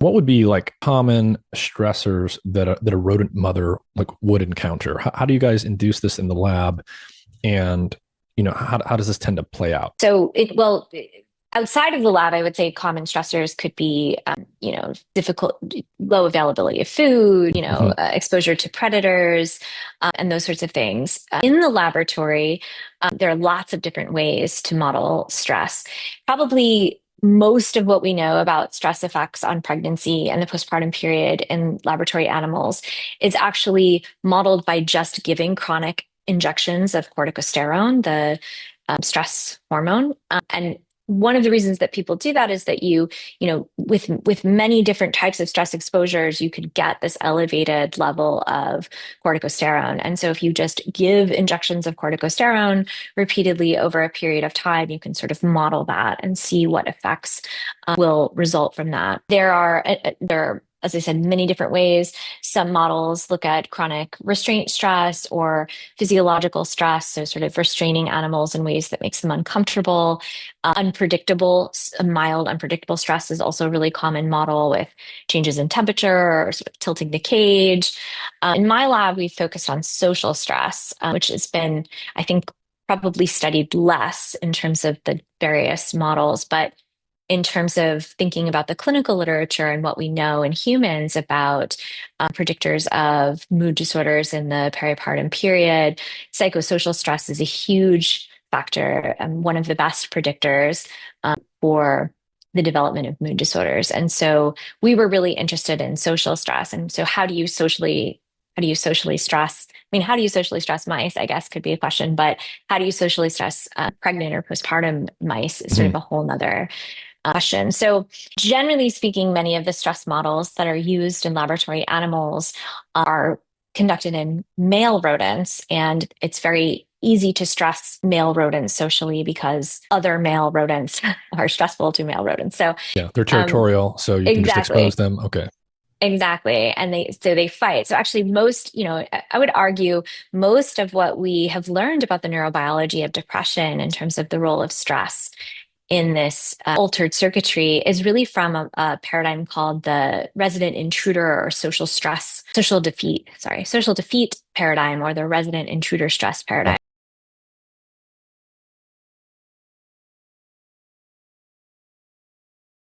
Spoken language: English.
What would be like common stressors that a rodent mother like would encounter? How do you guys induce this in the lab? And how does this tend to play out? Outside of the lab, I would say common stressors could be, difficult, low availability of food, Mhm. exposure to predators, and those sorts of things. In the laboratory, there are lots of different ways to model stress. Probably most of what we know about stress effects on pregnancy and the postpartum period in laboratory animals is actually modeled by just giving chronic injections of corticosterone, the stress hormone. And one of the reasons that people do that is that with many different types of stress exposures, you could get this elevated level of corticosterone. And so if you just give injections of corticosterone repeatedly over a period of time, you can sort of model that and see what effects will result from that. There are, as I said, many different ways. Some models look at chronic restraint stress or physiological stress, so sort of restraining animals in ways that makes them uncomfortable. A mild unpredictable stress is also a really common model with changes in temperature or sort of tilting the cage. In my lab, we focused on social stress, which has been, I think, probably studied less in terms of the various models, but in terms of thinking about the clinical literature and what we know in humans about predictors of mood disorders in the peripartum period, psychosocial stress is a huge factor and one of the best predictors for the development of mood disorders. And so we were really interested in social stress. And so how do you socially stress? I mean, how do you socially stress mice, I guess could be a question, but how do you socially stress pregnant or postpartum mice is sort Mhm. of a whole nother question. So, generally speaking, many of the stress models that are used in laboratory animals are conducted in male rodents, and it's very easy to stress male rodents socially because other male rodents are stressful to male rodents. So, Yeah, they're um, territorial, so you can just expose exactly. them. Okay. Exactly. And they fight. So actually I would argue most of what we have learned about the neurobiology of depression in terms of the role of stress in this altered circuitry is really from a paradigm called the resident intruder or social defeat paradigm, or the resident intruder stress paradigm.